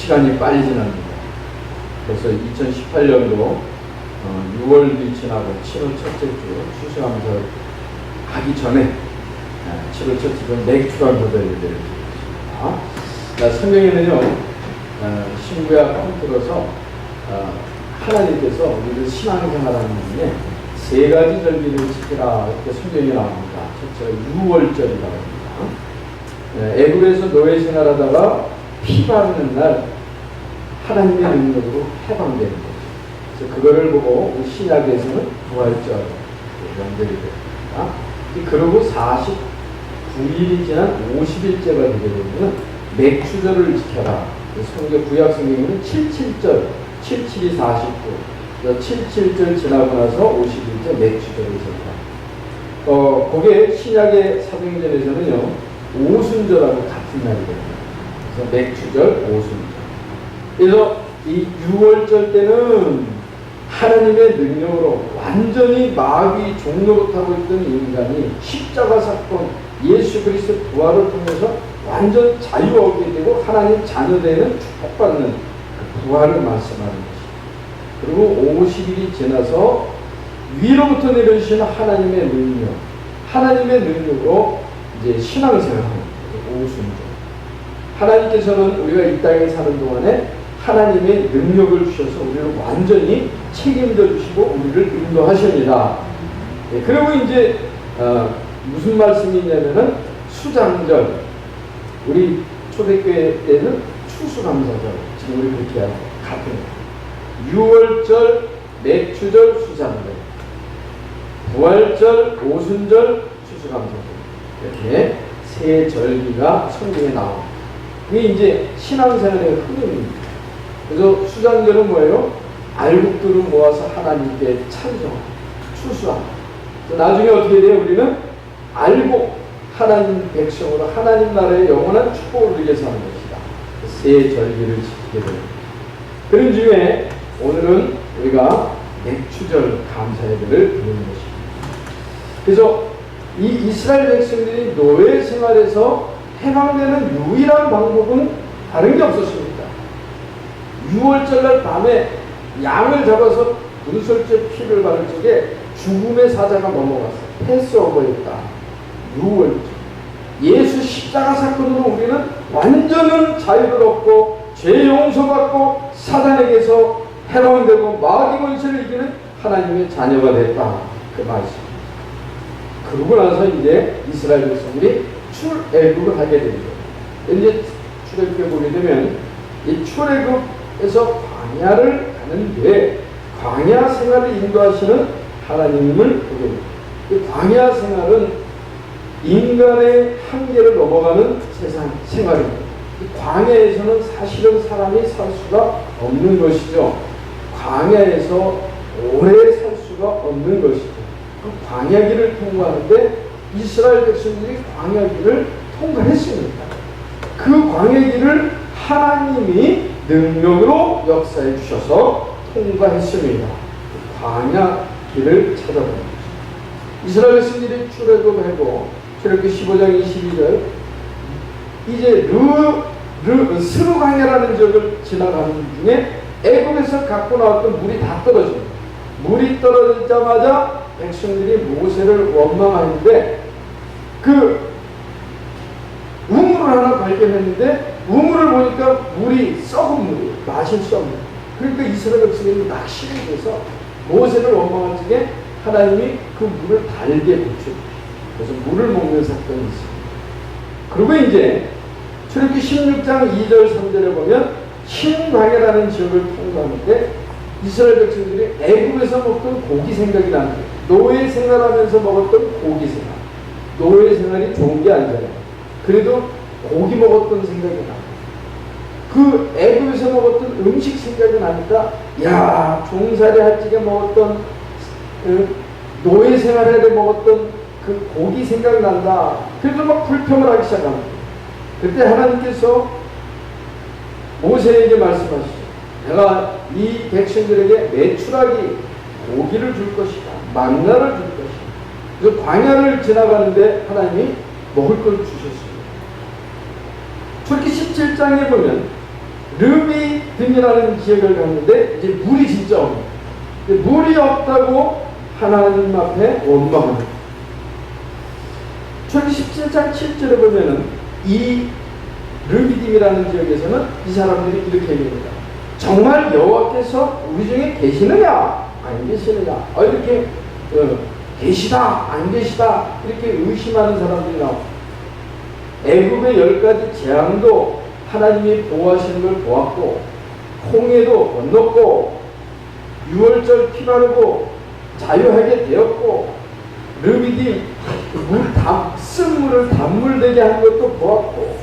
시간이 빨리 지납니다. 그래서 2018년도 6월이 지나고 7월 첫째 주 추수감사를 하기 전에 7월 첫째 주 맥주감사절을 드리겠습니다. 성경에는요, 신구약 통틀어서 하나님께서 우리를 신앙생활하는 중에 세 가지 절기를 지키라 이렇게 성경에 나옵니다. 첫째가 6월절이라고 합니다. 애굽에서 노예 생활하다가 피 바르는 날 하나님의 능력으로 해방되는 거죠. 그래서 그거를 보고 우리 신약에서는 부활절 명절이 됩니다. 그리고 49일이 지난 50일째가 되게 되면 맥주절을 지켜라. 성경 구약 성경에는 77절, 77이 49, 77절 지나고 나서 50일째 맥주절을 지켜라. 그게 신약의 사도행전에서는요, 오순절하고 같은 날이 됩니다. 그래서 맥주절, 오순절. 그래서 이 6월절 때는 하나님의 능력으로 완전히 마귀 종노릇하고 있던 인간이 십자가 사건, 예수 그리스도 부활을 통해서 완전 자유 얻게 되고 하나님 자녀되는 축복받는 그 부활을 말씀하는 것입니다. 그리고 50일이 지나서 위로부터 내려주시는 하나님의 능력, 하나님의 능력으로 이제 신앙생활을 하는 거예요. 오순절. 하나님께서는 우리가 이 땅에 사는 동안에 하나님의 능력을 주셔서 우리를 완전히 책임져 주시고 우리를 인도하십니다. 그리고 이제 무슨 말씀이 있냐면은 수장절, 우리 초대교회 때는 추수감사절, 지금 우리 그렇게 하는 같은 6월절, 맥주절, 수장절, 부활절, 오순절, 추수감사절, 이렇게 세 절기가 성경에 나옵니다. 그게 이제 신앙생활의 흐름입니다. 그래서 수장절은 뭐예요? 알곡들을 모아서 하나님께 찬송하고 추수하고, 나중에 어떻게 돼요? 우리는 알곡, 하나님 백성으로 하나님 나라의 영원한 축복을 누리게 사는 것이다. 세 절기를 지키게 됩니다. 그런 중에 오늘은 우리가 맥주절 감사 예배를 드리는 것입니다. 그래서 이 이스라엘 백성들이 노예 생활에서 해방되는 유일한 방법은 다른 게 없었습니다. 6월절날 밤에 양을 잡아서 분설제 피를 바를 적에 죽음의 사자가 넘어갔어요. 패스오버였다. 6월절. 예수 십자가 사건으로 우리는 완전한 자유를 얻고 죄 용서받고 사단에게서 해방되고 마귀 권세를 이기는 하나님의 자녀가 됐다. 그 말씀. 그러고 나서 이제 이스라엘 백성들이 출애굽을 하게 됩니다. 이제 출애굽에 보게 되면 이 출애굽에서 광야를 가는데 광야 생활을 인도하시는 하나님을 보게 됩니다. 이 광야 생활은 인간의 한계를 넘어가는 세상 생활입니다. 이 광야에서는 사실은 사람이 살 수가 없는 것이죠. 광야에서 오래 살 수가 없는 것이죠. 그 광야길을 통과하는데 이스라엘 백성들이 광야길을 통과했습니다. 그 광야길을 하나님이 능력으로 역사해 주셔서 통과했습니다. 그 광야길을 찾아봅니다. 이스라엘 백성들이 출애굽하고 출애굽기 15장 22절 이제 스루 광야라는 지역을 지나가는 중에 애굽에서 갖고 나왔던 물이 다 떨어집니다. 물이 떨어지자마자 백성들이 모세를 원망하는데 그 우물을 하나 발견했는데 우물을 보니까 물이 썩은 물이에요. 마실 수 없는. 그러니까 이스라엘 백성들이 낙심이 돼서 모세를 원망한 적에 하나님이 그 물을 달게 고쳐주십니다. 그래서 물을 먹는 사건이 있습니다. 그리고 이제 출애굽기 16장 2절 3절에 보면 신광야라는 지역을 통과하는데 이스라엘 백성들이 애굽에서 먹던 고기 생각이 나는 거예요. 노예 생활하면서 먹었던 고기 생활. 노예 생활이 좋은 게 아니잖아요. 그래도 고기 먹었던 생각이 나요. 그 애굽에서 먹었던 음식 생각이 나니까 야, 종살이 할 적에 먹었던 노예 생활할 때 먹었던 그 고기 생각이 난다. 그래서 막 불평을 하기 시작합니다. 그때 하나님께서 모세에게 말씀하시죠. 내가 이 백성들에게 메추라기 고기를 줄 것이다. 만나를 줄 것이다. 그래서 광야를 지나가는데 하나님이 먹을 걸 주셨습니다. 출애굽기 17장에 보면 르비딤이라는 지역을 갔는데 이제 물이 진짜 없는, 물이 없다고 하나님 앞에 원망합니다. 출애굽기 17장 7절에 보면은 이 르비딤이라는 지역에서는 이 사람들이 이렇게 얘기합니다. 정말 여호와께서 우리 중에 계시느냐 안 계시느냐, 이렇게 계시다 안 계시다 이렇게 의심하는 사람들이 나옵니다. 애굽의 10가지 재앙도 하나님이 보호하시는 걸 보았고, 홍해도 건넜고, 유월절 피 바르고 자유하게 되었고, 르비딤 쓴물을 단물되게 한 것도 보았고,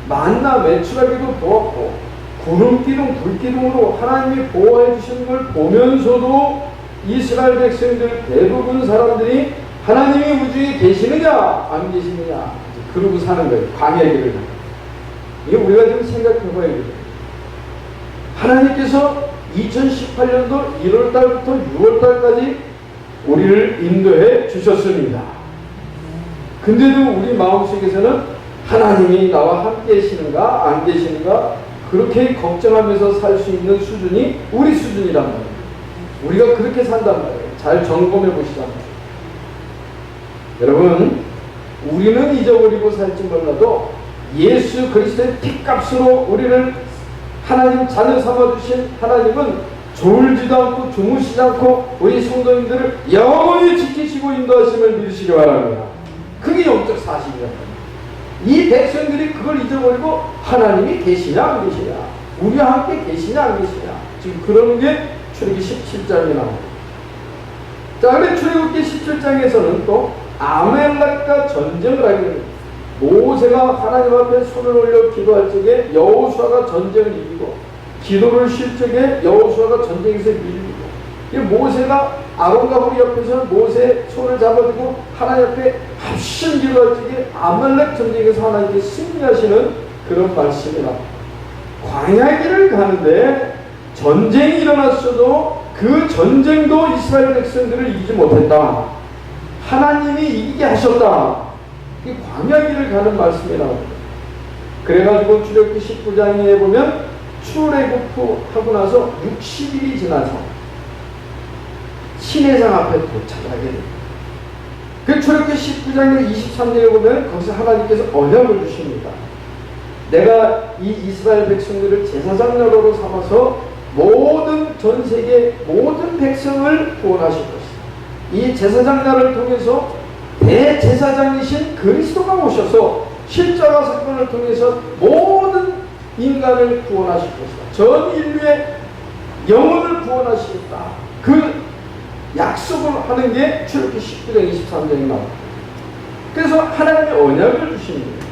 만나 매출하기도 보았고, 구름기둥 불기둥으로 하나님이 보호해 주시는 걸 보면서도 이스라엘 백성들 대부분 사람들이 하나님이 우주에 계시느냐 안 계시느냐 그러고 사는 거예요. 광야의 길을. 이게 우리가 좀 생각해 봐야 돼요. 하나님께서 2018년도 1월달부터 6월달까지 우리를 인도해 주셨습니다. 근데도 우리 마음속에서는 하나님이 나와 함께 계시는가 안 계시는가 그렇게 걱정하면서 살 수 있는 수준이 우리 수준이란 말이에요. 우리가 그렇게 산단 말이에요. 잘 점검해 보시란 말이에요. 여러분, 우리는 잊어버리고 살지 몰라도 예수 그리스도의 피값으로 우리를 하나님 자녀 삼아주신 하나님은 졸지도 않고 주무시지 않고 우리 성도님들을 영원히 지키시고 인도하심을 믿으시기 바랍니다. 그게 영적 사실이랍니다. 이 백성들이 그걸 잊어버리고 하나님이 계시냐 안 계시냐, 우리와 함께 계시냐 안 계시냐, 지금 그런 게 출애굽기 17장에 나옵니다. 자, 근데 출애굽기 17장에서는 또 아멜렉과 전쟁을 하게 됩니다. 모세가 하나님 앞에 손을 올려 기도할 적에 여호수아가 전쟁을 이기고, 기도를 쉴 적에 여호수아가 전쟁에서 밀리고, 모세가 아론과 후 옆에서 모세의 손을 잡아주고 하나님 앞에 합심 기도할 적에 아말렉 전쟁에서 하나님께 승리하시는 그런 말씀이라. 광야 길을 가는데 전쟁이 일어났어도 그 전쟁도 이스라엘 백성들을 이기지 못했다. 하나님이 이기게 하셨다. 이 광야 길을 가는 말씀이 나옵니다. 그래가지고 출애굽기 19장에 보면 출애굽하고 나서 60일이 지나서 시내산 앞에 도착하게 됩니다. 그 출애굽기 19장의 23절에 보면 거기서 하나님께서 언약을 주십니다. 내가 이 이스라엘 백성들을 제사장으로 삼아서 전 세계 모든 백성을 구원하실 것이다. 이 제사장 날을 통해서 대제사장이신 그리스도가 오셔서 십자가 사건을 통해서 모든 인간을 구원하실 것이다. 전 인류의 영혼을 구원하시겠다. 그 약속을 하는 게 출애굽기 19장 23장에 나옵니다. 그래서 하나님의 언약을 주십니다.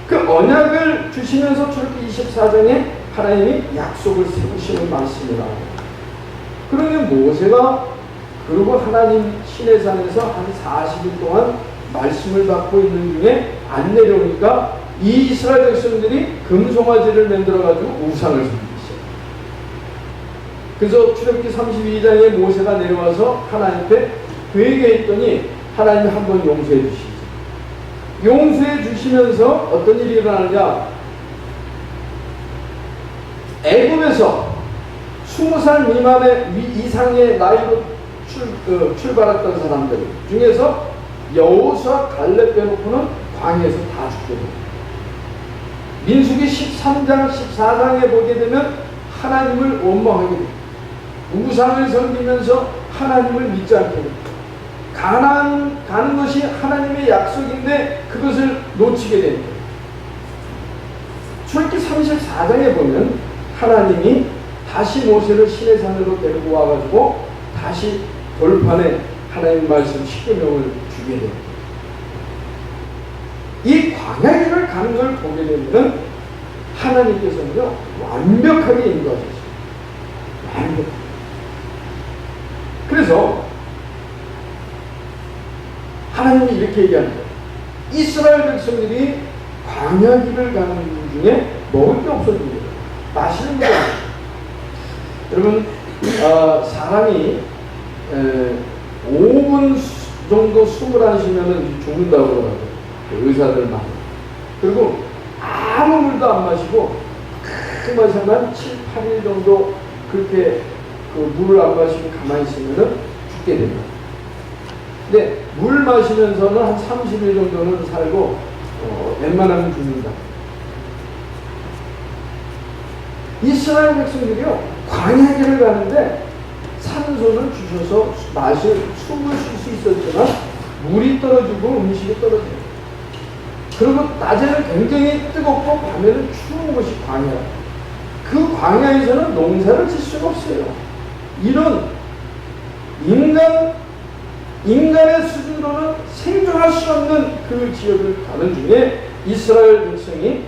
그 언약을 주시면서 출애굽기 24장에 하나님이 약속을 세우시는 말씀이 나옵니다. 그러니 모세가 그리고 하나님 시내산에서 한 40일 동안 말씀을 받고 있는 중에 안 내려오니까 이 이스라엘 백성들이 금송아지를 만들어가지고 우상을 섬기기 시작합니다. 그래서 출애굽기 32장에 모세가 내려와서 하나님 앞에 회개했더니 하나님이 한번 용서해 주시죠. 용서해 주시면서 어떤 일이 일어나느냐, 애굽에서 20살 미만의 이상의 나이로 출발했던 사람들 중에서 여호수아 갈렙 빼놓고는 광야에서 다 죽게 됩니다. 민수기 13장 14장에 보게 되면 하나님을 원망하게 됩니다. 우상을 섬기면서 하나님을 믿지 않게 됩니다. 가나안 가는 것이 하나님의 약속인데 그것을 놓치게 됩니다. 출애굽기 34장에 보면 하나님이 다시 모세를 시내산으로 데리고 와가지고 다시 돌판에 하나님 말씀 10계명을 주게 됩니다. 이 광야길을 가는 걸 보게 되면 하나님께서는요 완벽하게 인도하셨어요. 완벽하게. 그래서 하나님이 이렇게 얘기합니다. 이스라엘 백성들이 광야길을 가는 중에 먹을 게 없어집니다. 마시는 게 없어요. 여러분, 사람이 5분 정도 숨을 안 쉬면 죽는다고 그러더라고요. 의사들 많이. 그리고 아무 물도 안 마시고 딱 마시면 7, 8일 정도 그렇게 그 물을 안 마시고 가만히 있으면 죽게 됩니다. 근데 물 마시면서는 한 30일 정도는 살고 웬만하면 죽는다. 이스라엘 백성들이요, 광야길을 가는데 산소를 주셔서 숨을 쉴 수 있었지만 물이 떨어지고 음식이 떨어져요. 그리고 낮에는 굉장히 뜨겁고 밤에는 추운 곳이 광야. 그 광야에서는 농사를 질 수가 없어요. 이런 인간의 수준으로는 생존할 수 없는 그 지역을 가는 중에 이스라엘 백성이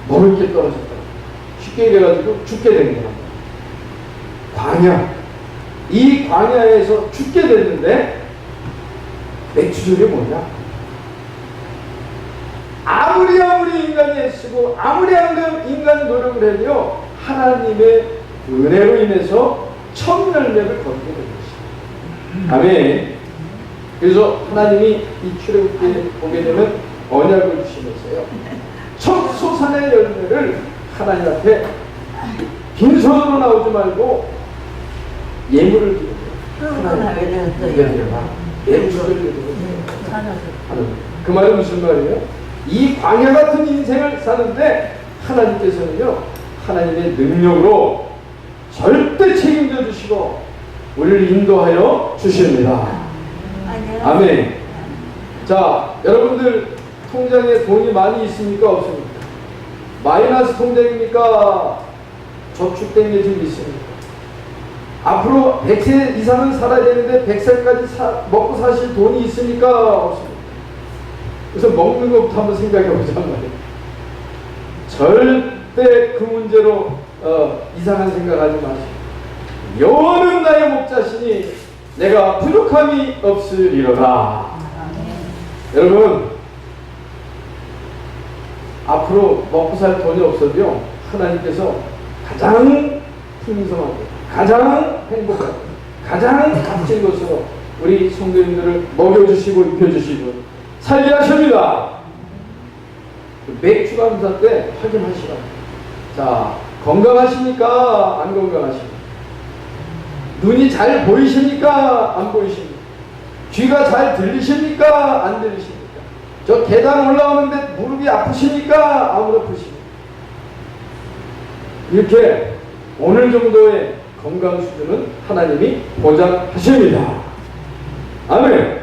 먹을 게 떨어졌다. 쉽게 얘기해가지고 죽게 된 겁니다. 광야. 이 광야에서 죽게 됐는데 맥주절이 뭐냐? 아무리 인간이 애쓰고 아무리 인간이 노력을 해도요, 하나님의 은혜로 인해서 첫 열매를 거두게 된 것입니다. 아멘. 그래서 하나님이 이 출애굽기에 보게 되면 언약을 주시면서요, 첫 소산의 열매를 하나님 앞에 빈손으로 나오지 말고 예물을 드려요. 하나님 드려라. 예물을 드려라. 그 말은 무슨 말이에요? 이 광야 같은 인생을 사는데 하나님께서는요, 하나님의 능력으로 절대 책임져 주시고 우리를 인도하여 주십니다. 아멘. 자, 여러분들 통장에 돈이 많이 있습니까? 없습니까? 마이너스 통장입니까? 저축된 게 좀 있습니까? 앞으로 100세 이상은 살아야 되는데 100살까지 먹고 사실 돈이 있습니까? 없습니까? 그래서 먹는 것부터 한번 생각해 보자는 말이에요. 절대 그 문제로 이상한 생각하지 마시고, 여호와는 나의 목자시니 내가 부족함이 없으리로다. 여러분, 앞으로 먹고 살 돈이 없어도요, 하나님께서 가장 풍성하게, 가장 행복하게, 가장 값진 것으로 우리 성도님들을 먹여주시고 입혀주시고 살게 하십니다. 맥주 감사 때 확인하시라. 자, 건강하십니까? 안 건강하십니까? 눈이 잘 보이십니까? 안 보이십니까? 귀가 잘 들리십니까? 안 들리십니까? 저 계단 올라오는데 무릎이 아프십니까? 안 아프십니까? 이렇게 어느 정도의 건강 수준은 하나님이 보장하십니다. 아멘.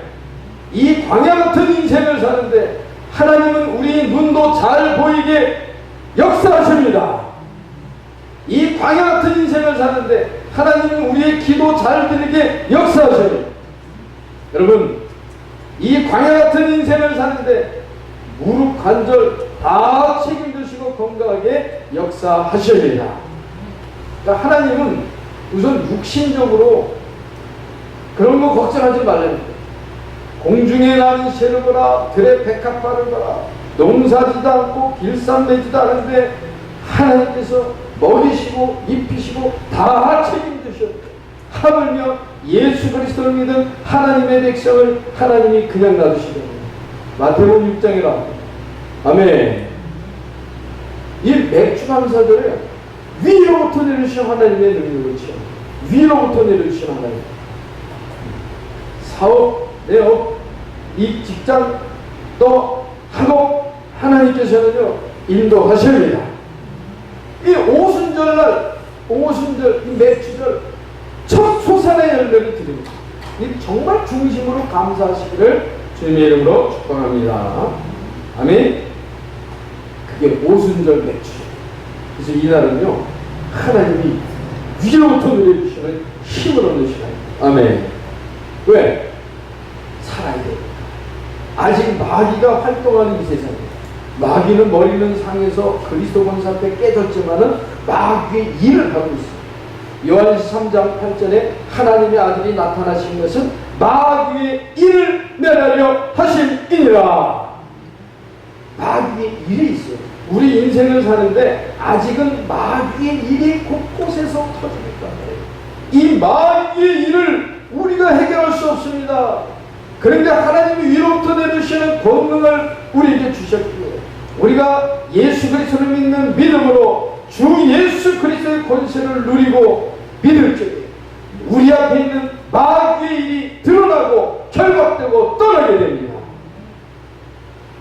이 광야 같은 인생을 사는데 하나님은 우리 눈도 잘 보이게 역사하십니다. 이 광야 같은 인생을 사는데 하나님은 우리의 기도 잘 들리게 역사하십니다. 여러분, 이 광야 같은 인생을 사는데 무릎 관절 다 책임지시고 건강하게 역사하십니다. 그러니까 하나님은 우선 육신적으로 그런 거 걱정하지 말랍니다. 공중에 나는 새를 보라, 들에 백합화를 보라, 농사지도 않고 길쌈매지도 않은데 하나님께서 먹이시고 입히시고 다 책임지셨고, 하물며 예수 그리스도를 믿은 하나님의 백성을 하나님이 그냥 놔두시는 거예요. 마태복음 6장이라. 아멘. 이 맥주 감사절에 위로부터 내려주신 하나님의 능력을 체험, 위로부터 내려주신 하나님. 사업, 내업, 이 직장, 또 학업, 하나님께서는요 인도하십니다. 이 오순절날, 오순절, 이 맥주절 첫 소산의 열매를 드립니다. 이 정말 중심으로 감사하시기를 주님의 이름으로 축복합니다. 아멘. 그게 오순절 맥주. 그래서 이날은요 하나님이 위로부터 내려주시는 힘을 얻는 시간입니다. 아멘. 왜? 살아야 돼요. 아직 마귀가 활동하는 이 세상에, 마귀는 머리는 상해서 그리스도 권사 앞에 깨졌지만은 마귀의 일을 하고 있어요. 요한일서 3장 8절에 하나님의 아들이 나타나신 것은 마귀의 일을 멸하려 하심이니라. 마귀의 일이 있어요. 우리 인생을 사는데 아직은 마귀의 일이 곳곳에서 터지니까 이 마귀의 일을 우리가 해결할 수 없습니다. 그런데 하나님이 위로부터 내주시는 권능을 우리에게 주셨기에 우리가 예수 그리스도를 믿는 믿음으로 주 예수 그리스도의 권세를 누리고 믿을 적에 우리 앞에 있는 마귀의 일이 드러나고 결박되고 떠나게 됩니다.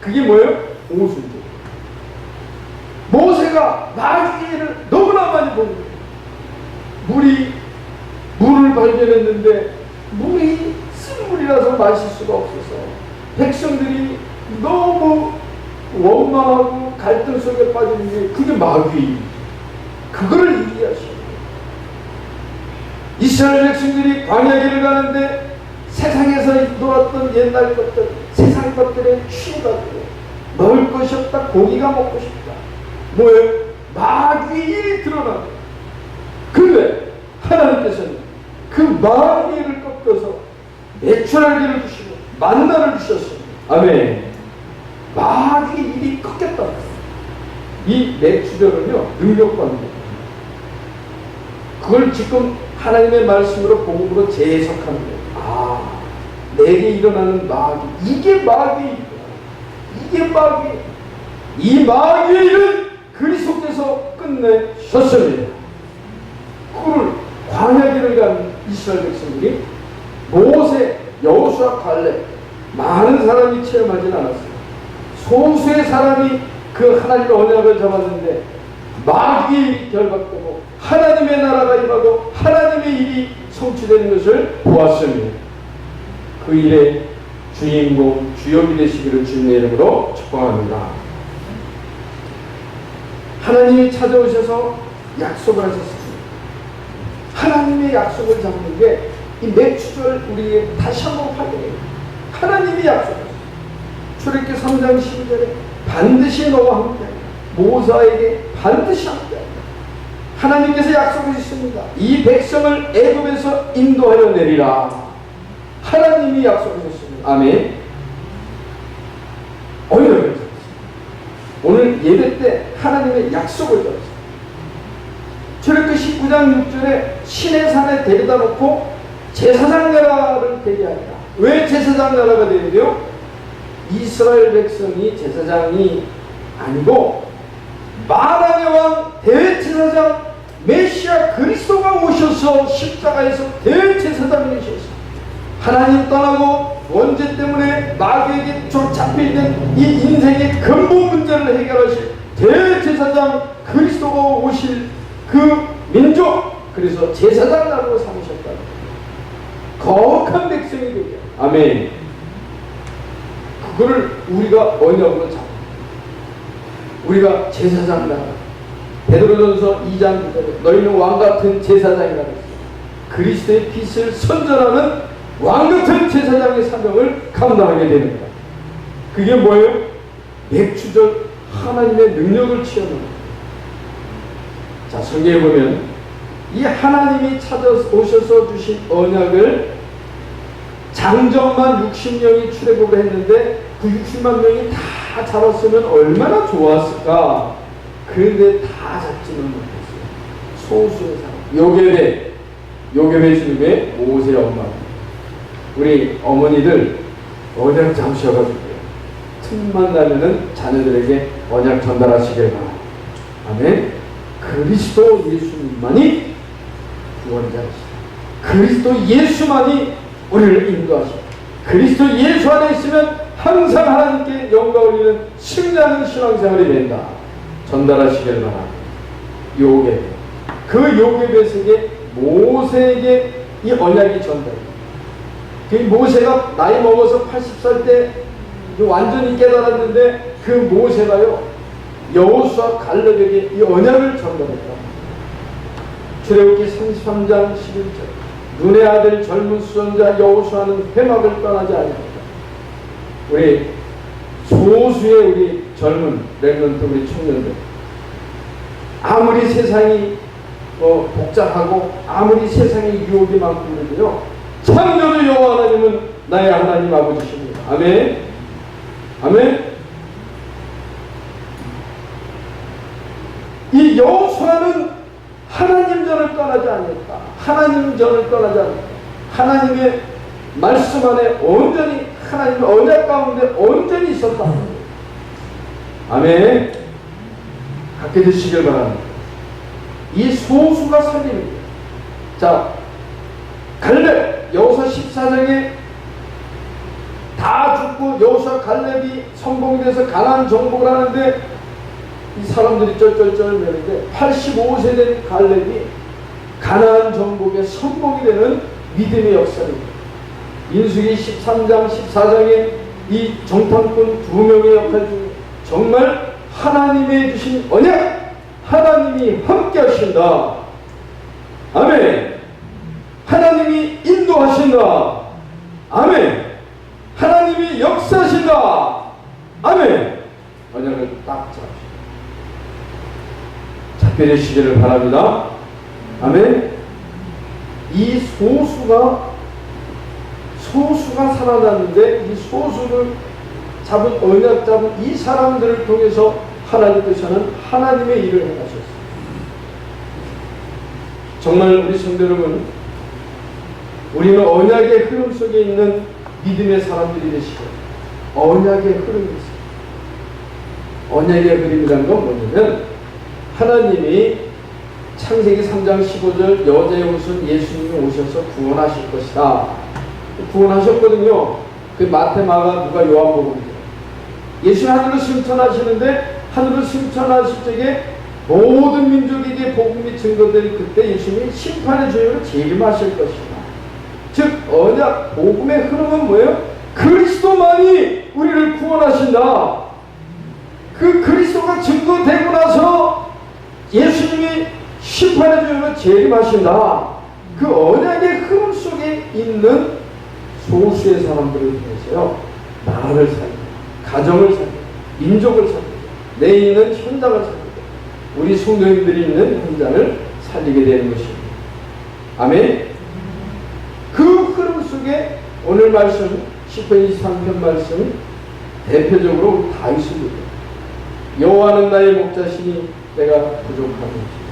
그게 뭐예요? 오순절. 모세가 마귀의 일을 너무나 많이 본 거예요. 물을 발견했는데 물이 쓴물이라서 마실 수가 없어서 백성들이 너무 원망하고 갈등 속에 빠지는 게 그게 마귀의 일이죠. 그거를 이해하시는 거예요. 이스라엘 백성들이 광야길을 가는데 세상에서 놀았던 옛날 것들, 세상 것들에 취해가지고 먹을 것이 없다, 고기가 먹고 싶다. 뭐예요? 마귀의 일이 드러나는 거예요. 근데 하나님께서는 그 마귀를 꺾어서 내추럴기를 주시고 만나를 주셨습니다. 아멘. 마귀의 일이 꺾였다. 이 내추럴은요, 능력받는 거예요. 그걸 지금 하나님의 말씀으로 복음으로 재해석하는 거예요. 아, 내게 일어나는 마귀, 이게 마귀입니다. 이게 마귀. 이 마귀의 일은 그리스도께서 끝내셨습니다. 그걸 광야길을 간 이스라엘 백성들이 모세, 여호수아, 갈렙 많은 사람이 체험하지는 않았어요. 소수의 사람이 그 하나님의 언약을 잡았는데 마귀의 일이 결박되고 하나님의 나라가 임하고 하나님의 일이 성취되는 것을 보았습니다. 그 일의 주인공, 주역이 되시기를 주님의 이름으로 축복합니다. 하나님이 찾아오셔서 약속을 하셨습니다. 하나님의 약속을 잡는 게 이 맥주절 우리의 다시 한번 확인해요. 하나님이 약속하셨어요. 출애굽기 3장 12절에 반드시 너와 함께 모세에게 반드시 함께 하나님께서 약속하셨습니다. 이 백성을 애굽에서 인도하여 내리라. 하나님이 약속하셨습니다. 아멘. 언약을 잡았습니다. 오늘 예배 때 하나님의 약속을 잡았습니다. 출애굽기 19장 6절에 신의 산에 데려다 놓고 제사장 나라를 되게 하리라. 왜 제사장 나라가 되는데요? 이스라엘 백성이 제사장이 아니고 만왕의 왕 대제사장 메시아 그리스도가 오셔서 십자가에서 대제사장이 되셨습니다. 하나님 떠나고 원죄 때문에 마귀에게 잡혀있는 이 인생의 근본 문제를 해결하실 대제사장 그리스도가 오실 그 민족, 그래서 제사장 나라로 삼으셨다. 거룩한 백성이 되게. 아멘. 그거를 우리가 언약으로 잡고 우리가 제사장 나라. 베드로전서 2장 9절에 너희는 왕같은 제사장이라고 했어요. 그리스도의 빛을 선전하는 왕같은 제사장의 사명을 감당하게 되는 거다. 그게 뭐예요? 맥주절 하나님의 능력을 체험하는 거예요. 자, 성경에 보면 이 하나님이 찾아오셔서 주신 언약을 장정만 60명이 출애굽을 했는데 그 60만 명이 다 잡았으면 얼마나 좋았을까. 그런데 다 잡지는 못했어요. 소수의 사람. 요괴배 주님의 모세의 엄마. 우리 어머니들 언약 잡으셔가지고 틈만 나면은 자녀들에게 언약 전달하시길 바랍니다. 아멘. 그리스도 예수님만이 구원자이시다. 그리스도 예수만이 우리를 인도하시다. 그리스도 예수 안에 있으면 항상 하나님께 영광 올리는 승리하는 신앙생활이 된다. 전달하시길 바랍니다. 요괴. 그 요괴배에게 모세에게 이 언약이 전달됩니다. 그 모세가 나이 먹어서 80살 때 완전히 깨달았는데 그 모세가요 여호수아 갈렙에게 이 언약을 전달했다. 출애굽기 33장 11절 눈의 아들 젊은 수선자 여호수아는 회막을 떠나지 아니하였다. 우리 소수의 우리 젊은 렘넌트 우리 청년들 아무리 세상이 복잡하고 아무리 세상에 유혹이 많고 그러면요 창조주 여호와 하나님은 나의 하나님 아버지십니다. 아멘. 아멘. 이 여호수아는 하나님 전을 떠나지 않았다. 하나님 전을 떠나지 않았다. 하나님의 말씀 안에 온전히 하나님의 언약 가운데 온전히 있었다. 아멘. 갖게 되시길 바랍니다. 이 소수가 살리는 거예요. 자, 갈렙 여호수아 14장에 다 죽고 여호수아 갈렙이 성공이 돼서 가나안 정복을 하는데 이 사람들이 쩔쩔쩔 매는데 85세 된 갈렙이 가나안 정복에 성공이 되는 믿음의 역사입니다. 민수기 13장 14장에 이 정탐꾼 2명의 역할 중에 정말 하나님의 주신 언약, 하나님이 함께 하신다. 아멘. 하나님이 인도하신다. 아멘. 하나님이 역사하신다. 아멘. 언약을 딱 잡게 되시기를 바랍니다. 아멘. 이 소수가 살아났는데 이 소수를 잡은 언약 잡은 이 사람들을 통해서 하나님께서는 하나님의 일을 행하셨어요. 정말 우리 성도 여러분, 우리는 언약의 흐름 속에 있는 믿음의 사람들이 되시고 언약의 흐름이 있어요. 언약의 흐름이라는 건 뭐냐면 하나님이 창세기 3장 15절 여자의 옷은 예수님이 오셔서 구원하실 것이다. 구원하셨거든요. 그 마태, 마가, 누가, 요한복음이에요. 예수 하늘로 승천하시는데 하늘로 승천하실 적에 모든 민족에게 복음이 증거될 그때 예수님이 심판의 주역으로 재림하실 것이다. 즉 언약 복음의 흐름은 뭐예요? 그리스도만이 우리를 구원하신다. 그 그리스도가 증거되고 나서 예수님이 심판의 주역으로 재림하신다. 그 언약의 흐름 속에 있는 소수의 사람들을 통해서요, 나라를 살리고, 가정을 살리고, 민족을 살리고, 내 있는 현장을 살리고, 우리 성도님들이 있는 현장을 살리게 되는 것입니다. 아멘. 그 흐름 속에 오늘 말씀, 시편 23편 말씀, 대표적으로 다윗을 보죠. 여호와는 나의 목자시니 내가 부족하는지.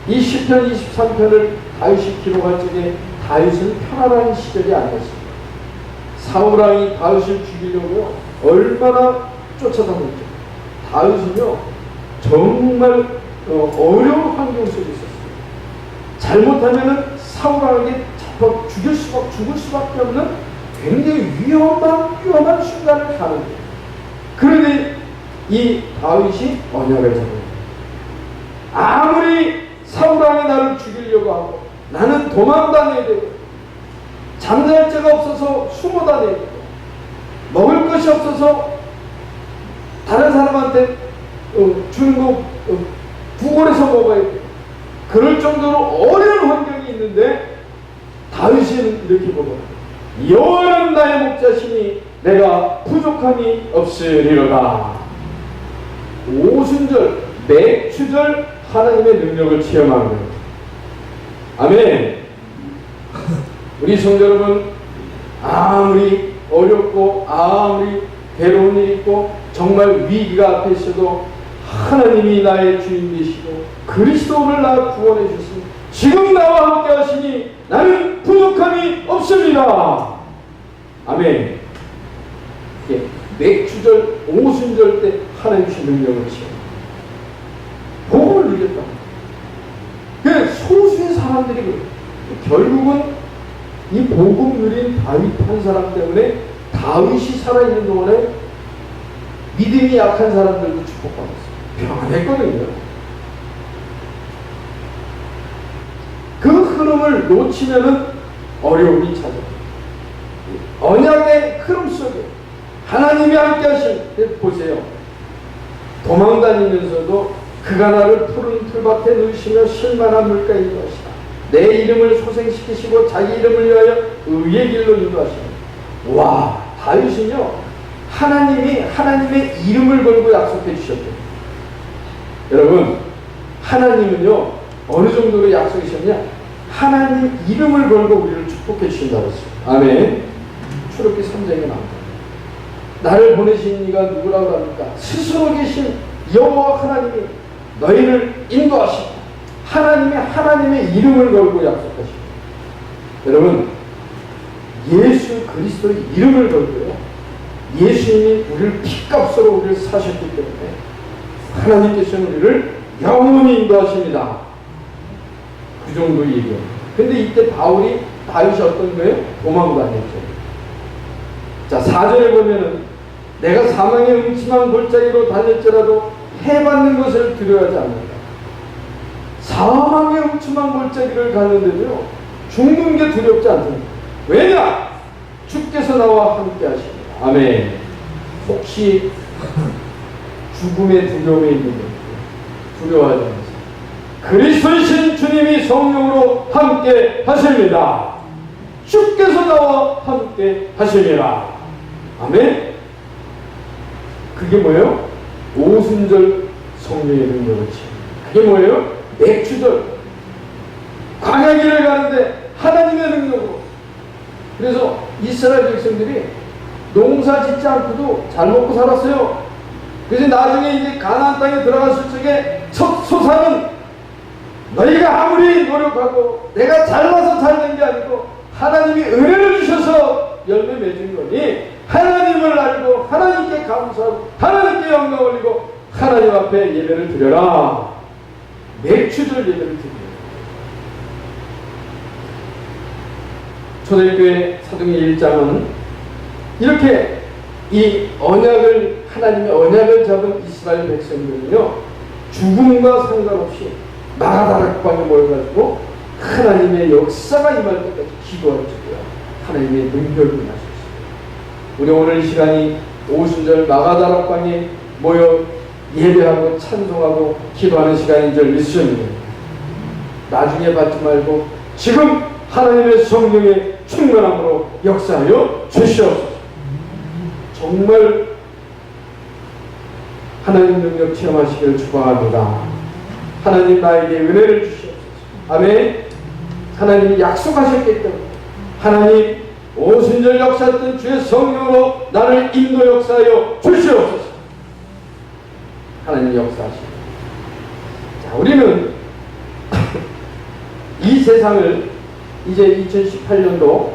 이 시편 23편을 다윗이 기록할 적에 다윗은 편안한 시절이 아니었습니다. 사울왕이 다윗을 죽이려고 얼마나 쫓아다녔죠. 다윗은요 정말 어려운 환경 속에 있었어요. 잘못하면은 사울왕에게 잡아 죽을 수밖에 없는 굉장히 위험한 순간을 가는 거예요. 그런데 이 다윗이 언약을 잡아요. 아무리 사울왕이 나를 죽이려고 하고 나는 도망다녀야 되고 잠잘 데가 없어서 숨어 다니고 먹을 것이 없어서 다른 사람한테 주는 거 구걸해서 먹어야 돼. 그럴 정도로 어려운 환경이 있는데 다윗은 이렇게 먹어요. 여호와는 나의 목자시니 내가 부족함이 없으리로다. 오순절 맥주절 하나님의 능력을 체험하는 거예요. 아멘. 우리 성도 여러분, 아무리 어렵고 아무리 괴로운 일이 있고 정말 위기가 앞에 있어도 하나님이 나의 주인 되시고 그리스도를 나 구원해 주시니 지금 나와 함께 하시니 나는 부족함이 없습니다. 아멘. 맥주절, 오순절 때 하나님 주신 능력을 체험. 복음을 누렸다. 그 소수의 사람들이 결국은 이 복음 누린 다윗 한 사람 때문에 다윗이 살아있는 동안에 믿음이 약한 사람들도 축복받았어요. 평안했거든요. 그 흐름을 놓치면은 어려움이 찾아요. 언약의 흐름 속에 하나님이 함께 하신, 보세요. 도망다니면서도 그가 나를 푸른 풀밭에 누시며 실만한 물가에 인도하시다. 내 이름을 소생시키시고 자기 이름을 위하여 의의 길로 인도하시다. 와, 다윗은요 하나님이 하나님의 이름을 걸고 약속해 주셨대요. 여러분, 하나님은요 어느 정도로 약속하셨냐? 하나님 이름을 걸고 우리를 축복해 주신다고 했어요. 아멘. 출애굽기 3장에 나옵니다. 나를 보내신 이가 누구라고 합니까? 스스로 계신 여호와 하나님이 너희를 인도하시고 하나님의 이름을 걸고 약속하시고, 여러분 예수 그리스도의 이름을 걸고요 예수님이 우리를 피값으로 우리를 사셨기 때문에 하나님께서는 우리를 영원히 인도하십니다. 그 정도 얘기예요. 근데 이때 다윗이 어떤 거예요? 도망 다녔죠. 자, 4절에 보면은 내가 사망의 음침한 골짜기로 다닐지라도 해받는 것을 두려워하지 않는다. 사망의 음침한 골짜기를 가는데도요, 죽는 게 두렵지 않습니다. 왜냐? 주께서 나와 함께 하십니다. 아멘. 혹시 죽음의 두려움에 있는 분, 두려워하지 마세요. 그리스도이신 주님이 성령으로 함께 하십니다. 주께서 나와 함께 하십니다. 아멘. 그게 뭐예요? 오순절 성령의 능력이지. 그게 뭐예요? 맥주절. 광야길을 가는데 하나님의 능력으로. 그래서 이스라엘 백성들이 농사 짓지 않고도 잘 먹고 살았어요. 그래서 나중에 이제 가나안 땅에 들어갔을 적에 첫 소사는 너희가 아무리 노력하고 내가 잘나서 잘 된 게 아니고 하나님이 은혜를 주셔서 열매 맺은 거니 하나님을 알고 하나님께 감사하고 하나님께 영광 올리고 하나님 앞에 예배를 드려라. 맥주절 예배를 드려라. 초대교회 사도행전 1장은 이렇게 이 언약을, 하나님의 언약을 잡은 이스라엘 백성들은요, 죽음과 상관없이 마가다락방에 모여가지고 하나님의 역사가 임할 때까지 기도할 줄이야. 하나님의 능력을 나셨어요. 우리 오늘 이 시간이 오순절 마가다락방에 모여 예배하고 찬송하고 기도하는 시간인 줄 믿습니다. 나중에 받지 말고 지금 하나님의 성령의 충만함으로 역사하여 주시옵소서. 정말 하나님 능력 체험하시기를 축복합니다. 하나님 나에게 은혜를 주시옵소서. 아멘. 하나님이 약속하셨기 때문에 하나님 오순절 역사했던 주의 성령으로 나를 인도 역사하여 주시옵소서. 하나님 역사하십니다. 자, 우리는 이 세상을 이제 2018년도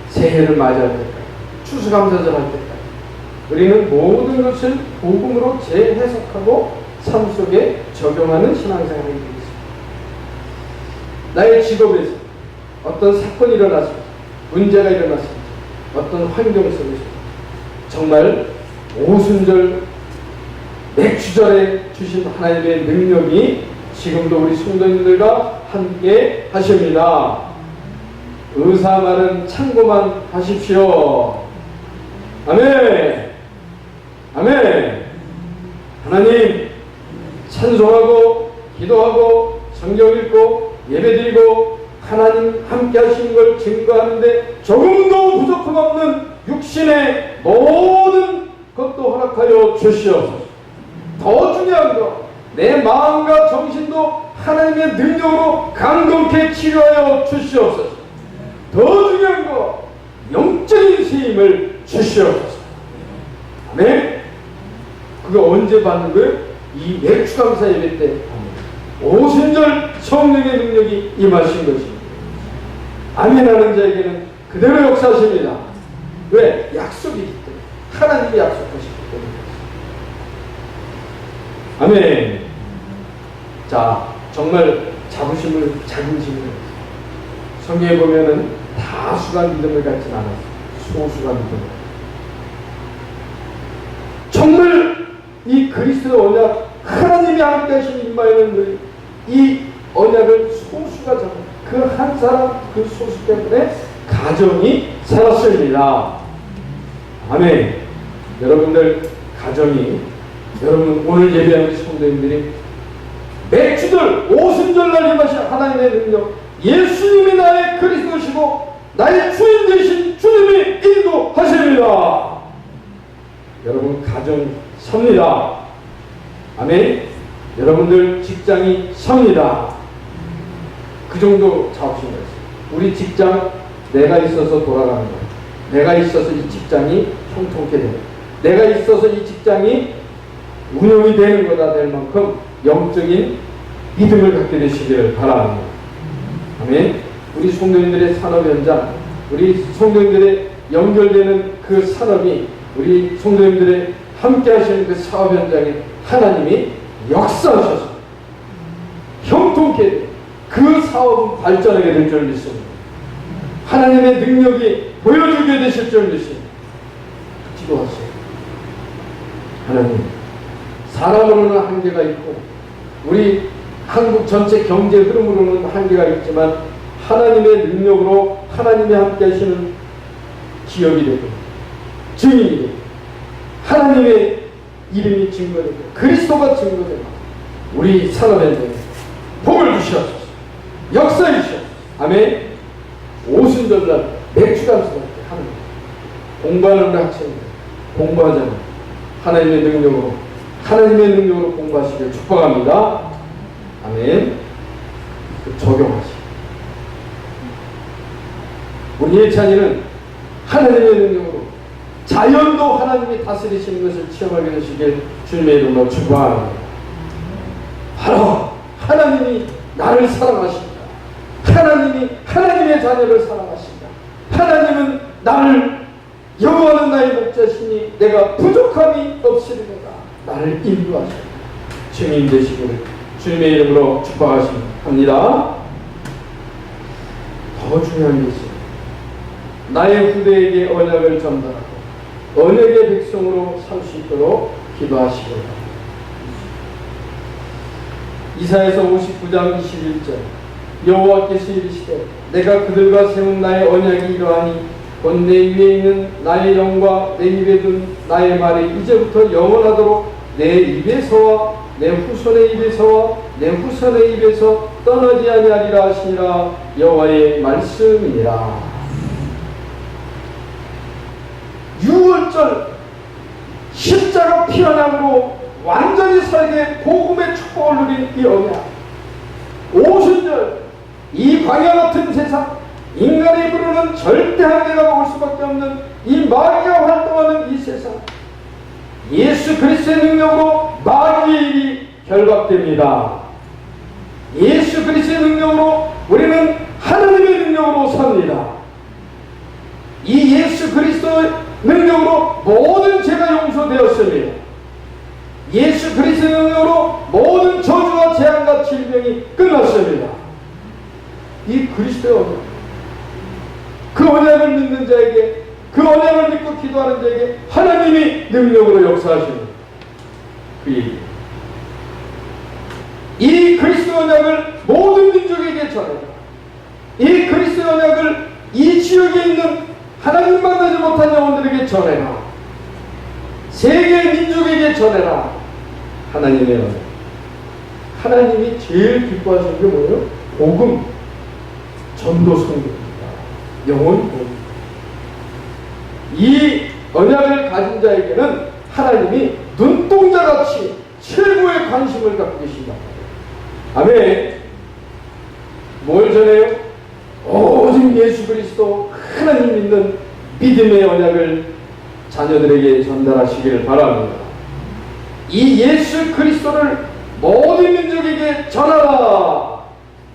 새해를 맞이할 때까지, 추수감사절 할 때까지 우리는 모든 것을 복음으로 재해석하고 삶 속에 적용하는 신앙생활이 되겠습니다. 나의 직업에서 어떤 사건이 일어났습니다. 문제가 일어났습니다. 어떤 환경 속에서 정말 오순절 맥주절에 주신 하나님의 능력이 지금도 우리 성도님들과 함께 하십니다. 의사 말은 참고만 하십시오. 아멘. 아멘. 하나님 찬송하고 기도하고 성경 읽고 예배드리고 하나님 함께 하시는 걸 증거하는데 조금도 부족함 없는 육신의 모든 것도 허락하여 주시옵소서. 더 중요한 거, 내 마음과 정신도 하나님의 능력으로 강건케 치료하여 주시옵소서. 더 중요한 거, 영적인 세임을 주시옵소서. 아멘. 그거 언제 받는 거예요? 이 맥주감사 예배 때 오순절 성령의 능력이 임하신 것입니다. 아멘하는 자에게는 그대로 역사하십니다. 왜? 약속이기 때문에. 하나님이 약속하시기 때문에. 아멘. 자, 정말 자부심을, 자긍심을. 성경에 보면은 다수가 믿음을 갖진 않았어요. 소수가 믿음을. 정말 이 그리스도의 언약, 하나님이 함께 하신 임마에는 이 언약을 소수가 잡은 그 한 사람, 그 소수 때문에 가정이 살았습니다. 아멘. 여러분들 가정이, 여러분 오늘 예배하는 성도님들이 맥주들 오순절날 임하신 하나님의 능력, 예수님이 나의 그리스도시고 나의 주인 되신 주님이 인도하십니다. 여러분 가정 섭니다. 아멘. 여러분들 직장이 섭니다. 그 정도 자부심 가있어요. 우리 직장 내가 있어서 돌아가는 거예요. 내가 있어서 이 직장이 통통케 되는, 내가 있어서 이 직장이 운영이 되는 거다 될 만큼 영적인 믿음을 갖게 되시기를 바랍니다. 아멘. 우리 성도님들의 산업 현장, 우리 성도님들의 연결되는 그 산업이, 우리 성도님들의 함께 하시는 그 사업 현장에 하나님이 역사하셔서 형통케 되고 그 사업은 발전하게 될 줄 믿습니다. 하나님의 능력이 보여주게 되실 줄 믿습니다. 기도하세요. 하나님, 사람으로는 한계가 있고 우리 한국 전체 경제 흐름으로는 한계가 있지만 하나님의 능력으로 하나님이 함께 하시는 기업이 되고 증인이 되고 하나님의 이름이 증거되고 그리스도가 증거되고 우리 산업에 복을 주시옵소서. 역사해 주시옵소서. 아멘. 오순절날 맥주감스럽게 하는 공부하는 학생들 공부하자면 하나님의 능력으로 공부하시길 축복합니다. 아멘. 적용하시고 우리 예찬이는 하나님의 능력으로 자연도 하나님이 다스리시는 것을 체험하게 되시길 주님의 이름으로 축복합니다. 바로 하나님이 나를 사랑하십니다. 하나님이 하나님의 자녀를 사랑하십니다. 하나님은 나를 여호와는 나의 목자시니 내가 부족함이 없으리로다. 나를 인도하십니다. 증인 되시기를 주님의 이름으로 축복하십니다. 더 중요한 게 있습니다. 나의 후대에게 언약을 전달하고 언약의 백성으로 살 수 있도록 기도하시기 바랍니다. 이사야서 59장 21절 여호와께서 이르시되 내가 그들과 세운 나의 언약이 이러하니 곧 내 위에 있는 나의 영과 내 입에 둔 나의 말이 이제부터 영원하도록 내 입에서와 내 후손의 입에서와 내 후손의 입에서 떠나지 아니하리라 하시니라. 여호와의 말씀이니라. 6월절 십자가 피언약으로 완전히 살게 복음의 축복을 누린 이 언약, 오순절 이 광야 같은 세상, 인간의 입으로는 절대 한계가 먹을 수밖에 없는 이 마귀가 활동하는 이 세상, 예수 그리스도의 능력으로 마귀의 일이 결박됩니다. 예수 그리스도의 능력으로 우리는 하나님의 능력으로 삽니다. 이 예수 그리스도의 능력으로 모든 죄가 용서되었습니다. 예수 그리스도의 능력으로 모든 저주와 재앙과 질병이 끝났습니다. 이 그리스도의 언약, 그 언약을 믿는 자에게, 그 언약을 믿고 기도하는 자에게 하나님이 능력으로 역사하십니다. 그 얘기. 이 그리스도 언약을 모든 민족에게 전해라. 이 그리스도 언약을 이 지역에 있는 하나님 만나지 못한 영혼들에게 전해라. 세계 민족에게 전해라. 하나님의 언약. 하나님이 제일 기뻐하시는 게 뭐예요? 복음, 전도, 선교입니다. 영혼 복음. 이 언약을 가진 자에게는 하나님이 눈동자같이 최고의 관심을 갖고 계신다. 아멘. 뭘 전해요? 오직 예수 그리스도 하나님 믿는 믿음의 언약을 자녀들에게 전달하시기를 바랍니다. 이 예수 그리스도를 모든 민족에게 전하라.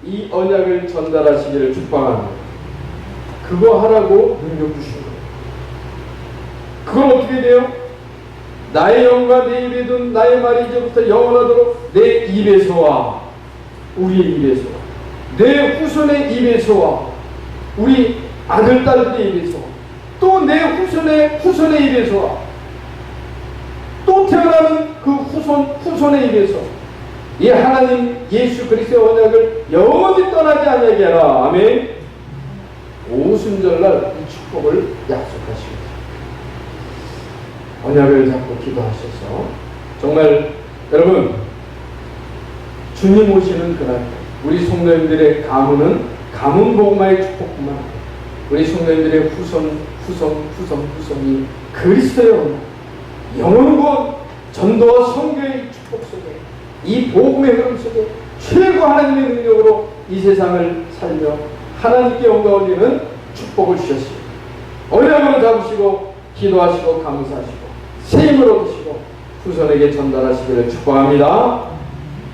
이 언약을 전달하시기를 축복합니다. 그거 하라고 능력 주신 거예요. 그건 어떻게 돼요? 나의 영과 내 입에 둔 나의 말이 이제부터 영원하도록 내 입에서와 우리의 입에서와 내 후손의 입에서와 우리 아들 딸들의 입에서 또 내 후손의 입에서와 또 태어나는 그 후손의 입에서 이 하나님 예수 그리스도의 언약을 영원히 떠나지 아니하게 하라. 아멘. 오순절날 이 축복을 약속하십니다. 언약을 잡고 기도하셔서 정말 여러분 주님 오시는 그날 우리 성도님들의 가문은 가문 복음화의 축복뿐만 아니라 우리 성도님들의 후손이 그리스도의 언약, 영원권, 전도와 선교의 축복 속에 이 복음의 흐름 속에 최고 하나님의 능력으로 이 세상을 살며 하나님께 영광 올리는 축복을 주셨습니다. 언약으로 잡으시고 기도하시고 감사하시고 새 힘을 얻으시고 후손에게 전달하시기를 축복합니다.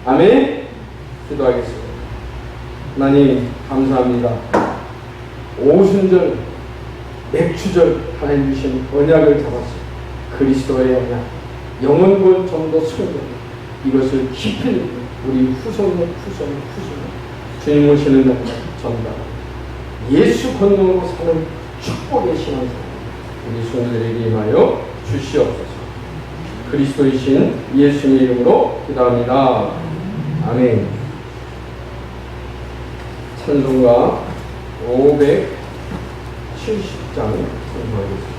아멘. 기도하겠습니다. 하나님 감사합니다. 오순절 맥주절 하나님 주신 언약을 잡았습니다. 그리스도의 언약, 영원권 전도 선교 이것을 깊이 우리 후손의 주님 오시는 날 전달 예수 권능으로 사는 축복의 신앙생활 우리 성도들에게 임하여 주시옵소서. 그리스도이신 예수님의 이름으로 기도합니다. 아멘. 찬송가 570장 선포하겠습니다.